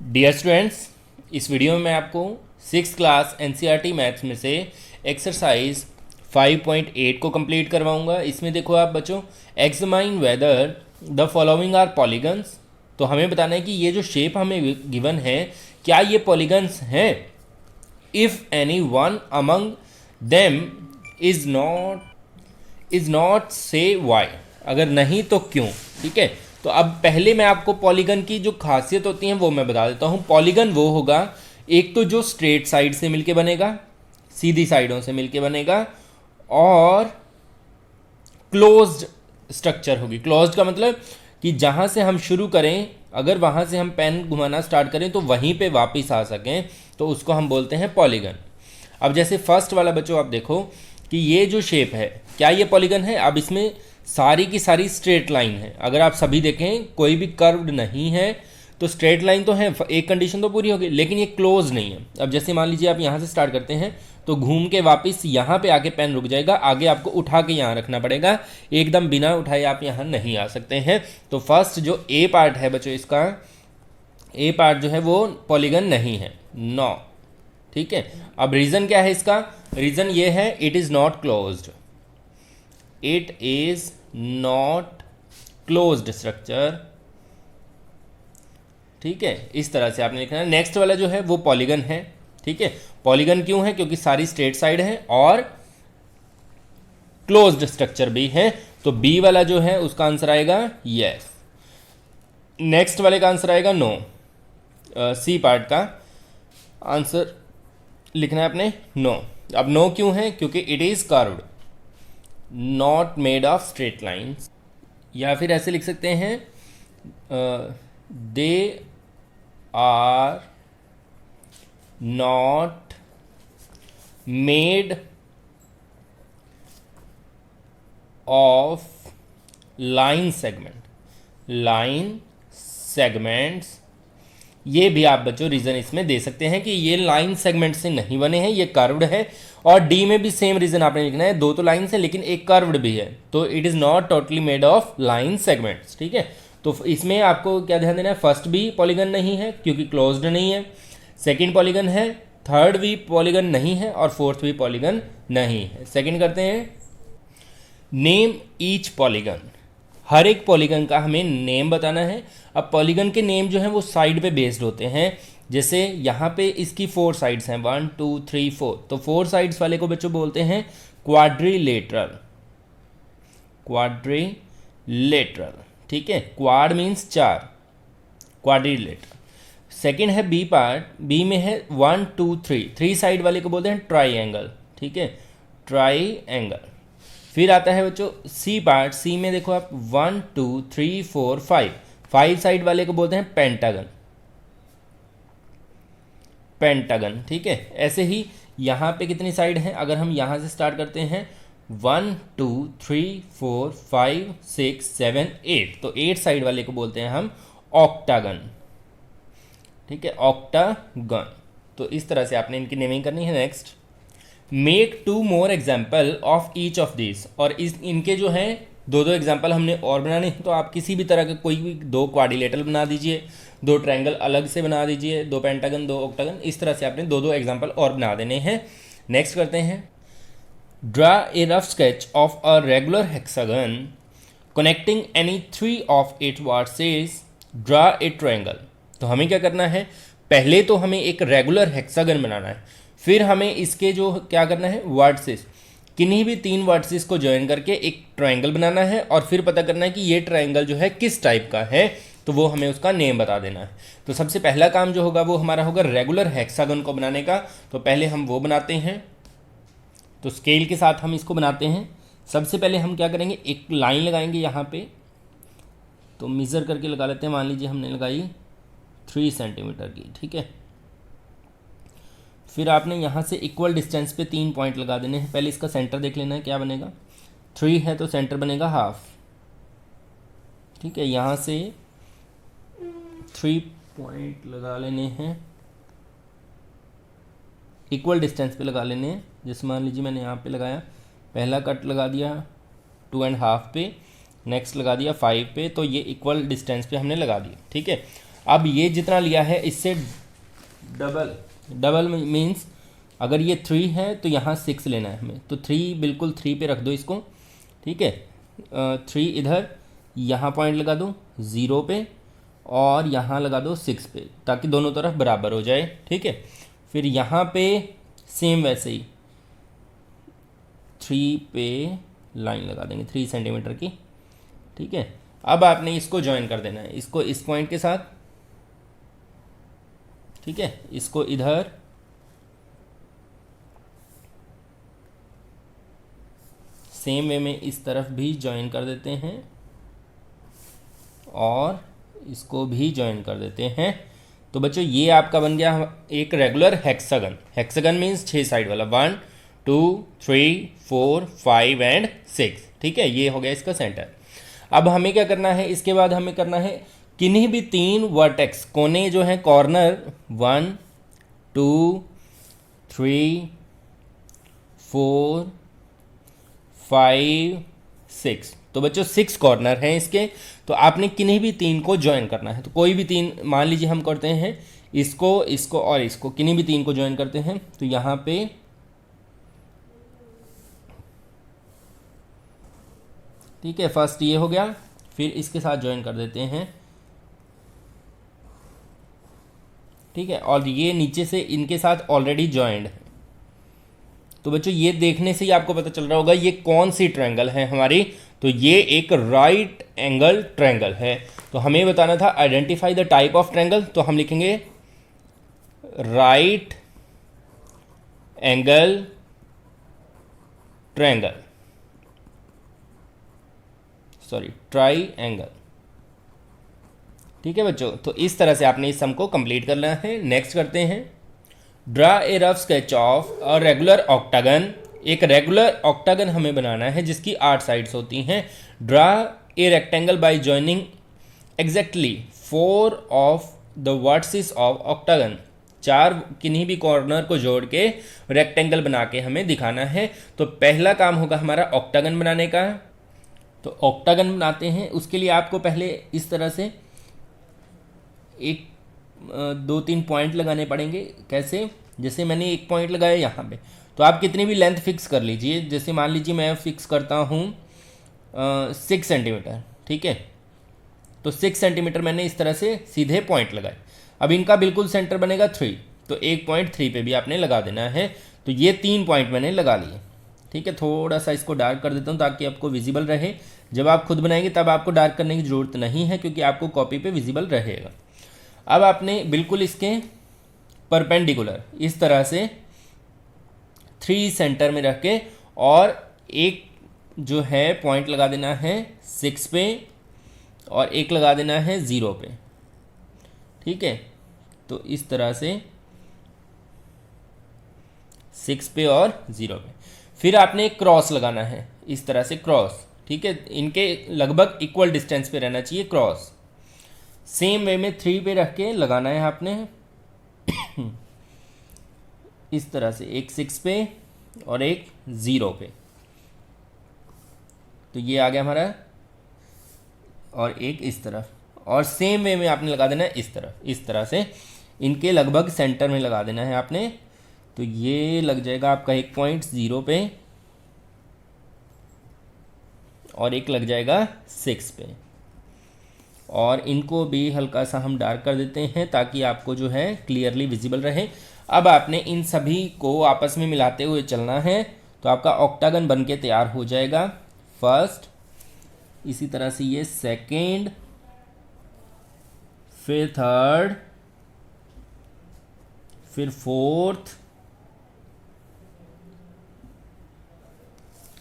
Dear students, इस video में मैं आपको 6th क्लास एनसीईआरटी मैथ्स में से एक्सरसाइज 5.8 को कंप्लीट करवाऊंगा। इसमें देखो आप बच्चों, examine whether the following are polygons. तो हमें बताना है कि ये जो शेप हमें गिवन है, क्या ये पॉलीगन्स हैं। If any one among them is not से वाई, अगर नहीं तो क्यों। ठीक है, तो अब पहले मैं आपको पॉलीगन की जो खासियत होती है वो मैं बता देता हूँ। पॉलीगन वो होगा, एक तो जो स्ट्रेट साइड से मिलके बनेगा, सीधी साइडों से मिलके बनेगा, और क्लोज्ड स्ट्रक्चर होगी। क्लोज्ड का मतलब कि जहाँ से हम शुरू करें, अगर वहाँ से हम पेन घुमाना स्टार्ट करें तो वहीं पे वापस आ सकें, तो उसको हम बोलते हैं पॉलीगन। अब जैसे फर्स्ट वाला बच्चों आप देखो कि ये जो शेप है, क्या ये पॉलीगन है। अब इसमें सारी की सारी स्ट्रेट लाइन है। अगर आप सभी देखें, कोई भी कर्व्ड नहीं है, तो स्ट्रेट लाइन तो है, एक कंडीशन तो पूरी होगी, लेकिन ये क्लोज नहीं है। अब जैसे मान लीजिए आप यहाँ से स्टार्ट करते हैं, तो घूम के वापस यहाँ पे आके पेन रुक जाएगा, आगे आपको उठा के यहाँ रखना पड़ेगा, एकदम बिना उठाए आप यहाँ नहीं आ सकते हैं। तो फर्स्ट जो ए पार्ट है बच्चों, इसका ए पार्ट जो है वो पॉलीगन नहीं है, नो। ठीक है, अब रीज़न क्या है इसका? रीज़न ये है, it is not closed, it is not closed structure. ठीक है, इस तरह से आपने लिखना है। नेक्स्ट वाला जो है वो पॉलीगन है। ठीक है, पॉलीगन क्यों है? क्योंकि सारी स्ट्रेट साइड है और क्लोज्ड स्ट्रक्चर भी है। तो बी वाला जो है उसका आंसर आएगा यस। नेक्स्ट वाले का आंसर आएगा नो। सी पार्ट का आंसर लिखना है अपने नो। अब नो क्यों है? क्योंकि it is curved, not made of straight lines. या फिर ऐसे लिख सकते हैं, they are not made of line segments. ये भी आप बच्चों रीज़न इसमें दे सकते हैं कि ये लाइन सेगमेंट से नहीं बने हैं, ये कर्व्ड है। और डी में भी सेम रीज़न आपने लिखना है, दो तो लाइन है लेकिन एक कर्व्ड भी है, तो it is not totally made of line segments. ठीक है, तो इसमें आपको क्या ध्यान देना है? फर्स्ट भी पॉलीगन नहीं है क्योंकि क्लोज्ड नहीं है, सेकेंड पॉलीगन है, थर्ड भी पॉलीगन नहीं है, और फोर्थ भी पॉलीगन नहीं है। सेकेंड करते हैं, नेम ईच पॉलीगन। हर एक पॉलीगन का हमें नेम बताना है। अब पॉलीगन के नेम जो हैं वो साइड पे बेस्ड होते हैं। जैसे यहाँ पे इसकी 4 साइड्स हैं, 1 2 3 4, तो 4 साइड्स वाले को बच्चों बोलते हैं क्वाड्रिलेटरल। ठीक है, क्वाड मीन्स 4, क्वाड्रिलेटरल। सेकेंड है बी पार्ट, बी में है 1 2 3 साइड वाले को बोलते हैं ट्राइएंगल। ठीक है, ट्राइएंगल। फिर आता है बच्चों सी पार्ट, सी में देखो आप 1 2 3 4 5 साइड वाले को बोलते हैं पेंटागन। ठीक है, ऐसे ही यहाँ पे कितनी साइड हैं? अगर हम यहाँ से स्टार्ट करते हैं, 1 2 3 4 5 6 7 8, तो 8 साइड वाले को बोलते हैं हम ऑक्टागन। ठीक है, ऑक्टागन। तो इस तरह से आपने इनकी नेमिंग करनी है। Next, make 2 more example of each of this. और इनके जो हैं 2 एग्जाम्पल हमने और बनाने हैं। तो आप किसी भी तरह के कोई भी 2 क्वाड्रिलेटरल बना दीजिए, 2 ट्रायंगल अलग से बना दीजिए, 2 पेंटागन, 2 ऑक्टागन, इस तरह से आपने 2 एग्जाम्पल और बना देने हैं। नेक्स्ट करते हैं, draw a rough sketch of a regular hexagon connecting any 3 of it versus, draw a triangle. तो हमें क्या करना है? पहले तो हमें एक रेगुलर हेक्सागन बनाना है, फिर हमें इसके जो क्या करना है, वर्सेस, किन्हीं भी 3 वर्सेस को ज्वाइन करके एक ट्रायंगल बनाना है, और फिर पता करना है कि ये ट्रायंगल जो है किस टाइप का है, तो वो हमें उसका नेम बता देना है। तो सबसे पहला काम जो होगा वो हमारा होगा रेगुलर हेक्सागन को बनाने का। तो पहले हम वो बनाते हैं, तो स्केल के साथ हम इसको बनाते हैं। सबसे पहले हम क्या करेंगे, एक लाइन लगाएंगे यहाँ पे, तो मेज़र करके लगा लेते हैं। मान लीजिए हमने लगाई 3 सेंटीमीटर की। ठीक है, फिर आपने यहाँ से इक्वल डिस्टेंस पे 3 पॉइंट लगा देने हैं। पहले इसका सेंटर देख लेना है क्या बनेगा, 3 है तो सेंटर बनेगा हाफ। ठीक है, यहाँ से 3 पॉइंट लगा लेने हैं, इक्वल डिस्टेंस पे लगा लेने हैं। जैसे मान लीजिए मैंने यहाँ पे लगाया, पहला कट लगा दिया 2.5 पे, नेक्स्ट लगा दिया 5 पे, तो ये इक्वल डिस्टेंस पे हमने लगा दिया। ठीक है, अब ये जितना लिया है इससे डबल मीन्स अगर ये 3 है तो यहाँ 6 लेना है हमें, तो 3 बिल्कुल 3 पे रख दो इसको, ठीक है। 3 इधर, यहाँ पॉइंट लगा दो 0 पे और यहाँ लगा दो 6 पे, ताकि दोनों तरफ बराबर हो जाए, ठीक है। फिर यहाँ पे सेम वैसे ही 3 पे लाइन लगा देंगे 3 सेंटीमीटर की, ठीक है। अब आपने इसको ज्वाइन कर देना है, इसको इस पॉइंट के साथ, ठीक है, इसको इधर सेम वे में इस तरफ भी ज्वाइन कर देते हैं और इसको भी ज्वाइन कर देते हैं। तो बच्चों ये आपका बन गया एक regular hexagon. Hexagon means 6 side वाला, 1 2 3 4 5 एंड 6, ठीक है। ये हो गया इसका सेंटर। अब हमें क्या करना है, इसके बाद हमें करना है किन्हीं भी 3 वर्टेक्स कोने जो हैं कॉर्नर 1 2 3 4 5 6, तो बच्चों 6 कॉर्नर हैं इसके। तो आपने किन्हीं भी 3 को ज्वाइन करना है, तो कोई भी 3 मान लीजिए हम करते हैं इसको इसको और इसको, किन्हीं भी 3 को ज्वाइन करते हैं। तो यहाँ पे ठीक है, फर्स्ट ये हो गया, फिर इसके साथ ज्वाइन कर देते हैं, ठीक है। और ये नीचे से इनके साथ ऑलरेडी ज्वाइंड है। तो बच्चों ये देखने से ही आपको पता चल रहा होगा ये कौन सी ट्रायंगल है हमारी, तो ये एक राइट एंगल ट्रायंगल है। तो हमें बताना था identify the type of triangle, तो हम लिखेंगे right angle triangle, sorry triangle, ठीक है बच्चों। तो इस तरह से आपने इस सम को कंप्लीट करना है। नेक्स्ट करते हैं, draw a rough sketch of a regular octagon. एक रेगुलर ऑक्टागन हमें बनाना है जिसकी 8 साइड्स होती हैं। Draw a rectangle bye joining exactly 4 of the vertices of octagon. 4 किन्हीं भी कॉर्नर को जोड़ के रेक्टेंगल बना के हमें दिखाना है। तो पहला काम होगा हमारा ऑक्टागन बनाने का। तो ऑक्टागन बनाते हैं, उसके लिए आपको पहले इस तरह से एक 2-3 पॉइंट लगाने पड़ेंगे। कैसे, जैसे मैंने एक पॉइंट लगाया यहाँ पे, तो आप कितनी भी लेंथ फिक्स कर लीजिए। जैसे मान लीजिए मैं फिक्स करता हूँ 6 सेंटीमीटर, ठीक है। तो 6 सेंटीमीटर मैंने इस तरह से सीधे पॉइंट लगाए। अब इनका बिल्कुल सेंटर बनेगा 3, तो एक पॉइंट 3 पे भी आपने लगा देना है। तो ये 3 पॉइंट मैंने लगा लिए, ठीक है। थोड़ा सा इसको डार्क कर देता हूँ ताकि आपको विजिबल रहे। जब आप खुद बनाएंगे तब आपको डार्क करने की ज़रूरत नहीं है, क्योंकि आपको कॉपी पे विजिबल रहेगा। अब आपने बिल्कुल इसके परपेंडिकुलर इस तरह से 3 सेंटर में रख के और एक जो है पॉइंट लगा देना है 6 पे और एक लगा देना है 0 पे, ठीक है। तो इस तरह से 6 पे और 0 पे। फिर आपने एक क्रॉस लगाना है इस तरह से, क्रॉस, ठीक है। इनके लगभग इक्वल डिस्टेंस पे रहना चाहिए क्रॉस। सेम वे में 3 पे रख के लगाना है आपने इस तरह से, एक 6 पे और एक 0 पे। तो ये आ गया हमारा, और एक इस तरफ, और सेम वे में आपने लगा देना है इस तरफ, इस तरह से इनके लगभग सेंटर में लगा देना है आपने। तो ये लग जाएगा आपका एक पॉइंट 0 पे और एक लग जाएगा 6 पे। और इनको भी हल्का सा हम डार्क कर देते हैं ताकि आपको जो है क्लियरली विजिबल रहे। अब आपने इन सभी को आपस में मिलाते हुए चलना है, तो आपका ऑक्टागन बन के तैयार हो जाएगा। फर्स्ट, इसी तरह से ये सेकेंड, फिर थर्ड, फिर फोर्थ,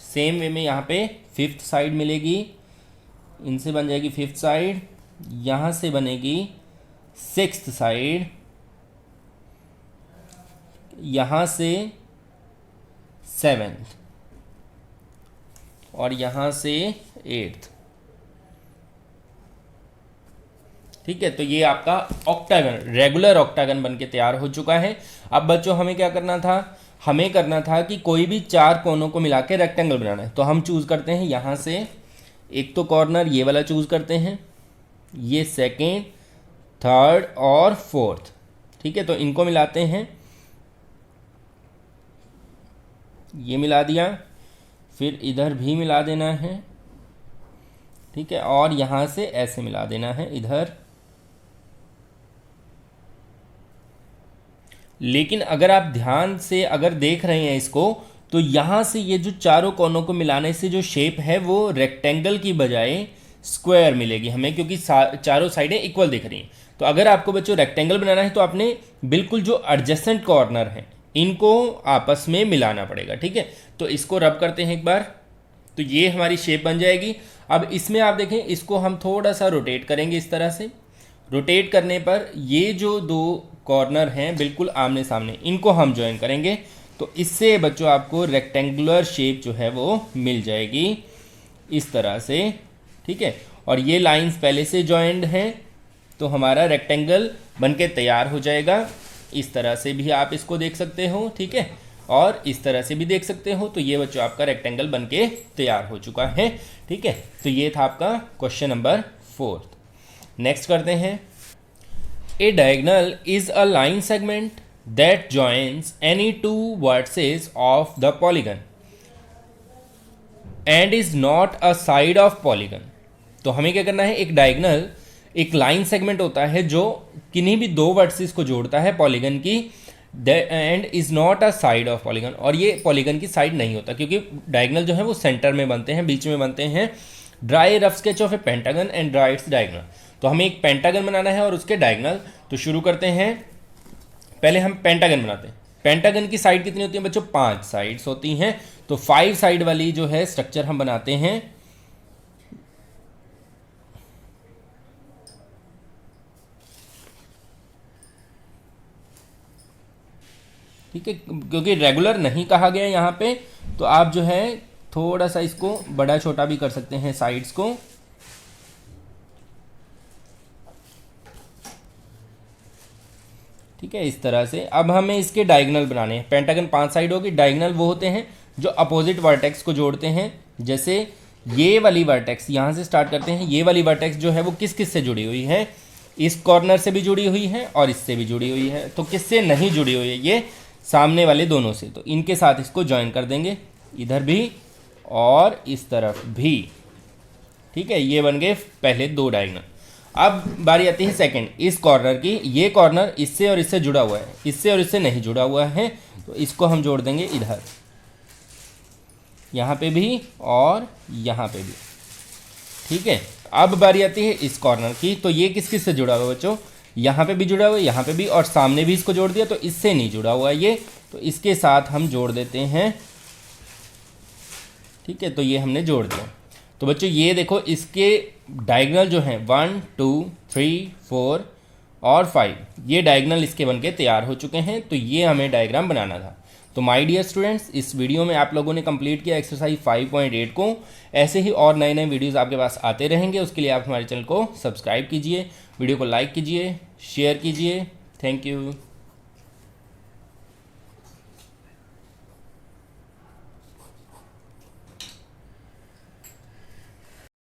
सेम वे में यहाँ पे 5th साइड मिलेगी, इनसे बन जाएगी 5th साइड, यहाँ से बनेगी 6th साइड, यहाँ से 7th और यहाँ से 8th, ठीक है। तो ये आपका ऑक्टागन, रेगुलर ऑक्टागन बन के तैयार हो चुका है। अब बच्चों हमें क्या करना था, हमें करना था कि कोई भी 4 कोनों को मिला के रेक्टेंगल बनाना है। तो हम चूज़ करते हैं यहाँ से, एक तो कॉर्नर ये वाला चूज़ करते हैं, ये सेकेंड, थर्ड और फोर्थ। ठीक है, तो इनको मिलाते हैं, ये मिला दिया, फिर इधर भी मिला देना है। ठीक है, और यहाँ से ऐसे मिला देना है इधर। लेकिन अगर आप ध्यान से अगर देख रहे हैं इसको, तो यहाँ से ये जो चारों कोनों को मिलाने से जो शेप है वो रेक्टेंगल की बजाय स्क्वायर मिलेगी हमें, क्योंकि चारों साइडें इक्वल दिख रही हैं। तो अगर आपको बच्चों रेक्टेंगल बनाना है तो आपने बिल्कुल जो एडजेसेंट कॉर्नर हैं इनको आपस में मिलाना पड़ेगा। ठीक है, तो इसको रब करते हैं एक बार, तो ये हमारी शेप बन जाएगी। अब इसमें आप देखें, इसको हम थोड़ा सा रोटेट करेंगे इस तरह से। रोटेट करने पर ये जो दो कॉर्नर हैं बिल्कुल आमने सामने, इनको हम ज्वाइन करेंगे, तो इससे बच्चों आपको रेक्टेंगुलर शेप जो है वो मिल जाएगी इस तरह से। ठीक है, और ये लाइंस पहले से ज्वाइंड हैं, तो हमारा रेक्टेंगल बनके तैयार हो जाएगा। इस तरह से भी आप इसको देख सकते हो। ठीक है, और इस तरह से भी देख सकते हो। तो ये बच्चों आपका रेक्टेंगल बनके तैयार हो चुका है। ठीक है, तो ये था आपका क्वेश्चन नंबर 4। नेक्स्ट करते हैं, a diagonal is a line segment that joins any two vertices of the polygon and is not a side of polygon. तो हमें क्या करना है, एक डायगोनल एक लाइन सेगमेंट होता है जो किन्हीं भी दो वर्सेस को जोड़ता है पॉलीगन की, and is not a side of polygon, और ये पॉलीगन की साइड नहीं होता, क्योंकि डायगोनल जो है वो सेंटर में बनते हैं, बीच में बनते हैं। Dry rough sketch of A pentagon and draw its diagonal. तो हमें एक पेंटागन बनाना है और उसके डायगोनल। तो शुरू करते हैं, पहले हम पेंटागन बनाते हैं। पेंटागन की साइड कितनी होती है बच्चों, 5 साइड्स होती हैं। तो 5 साइड वाली जो है स्ट्रक्चर हम बनाते हैं। ठीक है, क्योंकि रेगुलर नहीं कहा गया यहाँ पे, तो आप जो है थोड़ा सा इसको बड़ा छोटा भी कर सकते हैं साइड्स को। ठीक है, इस तरह से। अब हमें इसके डायगोनल बनाने हैं। पेंटागन 5 साइड होगी, डायगोनल वो होते हैं जो अपोजिट वर्टेक्स को जोड़ते हैं। जैसे ये वाली वर्टेक्स यहाँ से स्टार्ट करते हैं, ये वाली वर्टेक्स जो है वो किस किस से जुड़ी हुई है, इस कॉर्नर से भी जुड़ी हुई है और इससे भी जुड़ी हुई है। तो किससे नहीं जुड़ी हुई है, ये सामने वाले दोनों से। तो इनके साथ इसको ज्वाइन कर देंगे, इधर भी और इस तरफ भी। ठीक है, ये बन गए पहले 2 डायगोनल। अब बारी आती है सेकंड, इस कॉर्नर की। ये कॉर्नर इससे और इससे जुड़ा हुआ है, इससे और इससे नहीं जुड़ा हुआ है, तो इसको हम जोड़ देंगे इधर, यहाँ पे भी और यहाँ पे भी। ठीक है, अब बारी आती है इस कॉर्नर की। तो ये किस किस से जुड़ा हुआ है बच्चों, यहाँ पे भी जुड़ा हुआ है, यहाँ पे भी, और सामने भी इसको जोड़ दिया, तो इससे नहीं जुड़ा हुआ है ये, तो इसके साथ हम जोड़ देते हैं। ठीक है, तो ये हमने जोड़ दिया। तो बच्चों ये देखो, इसके डायगोनल जो हैं 1 2 3 4 और 5, ये डायगोनल इसके बनके तैयार हो चुके हैं। तो ये हमें डायग्राम बनाना था। तो माय डियर स्टूडेंट्स, इस वीडियो में आप लोगों ने कंप्लीट किया एक्सरसाइज 5.8 को। ऐसे ही और नए नए वीडियोस आपके पास आते रहेंगे, उसके लिए आप हमारे चैनल को सब्सक्राइब कीजिए, वीडियो को लाइक कीजिए, शेयर कीजिए। Thank you.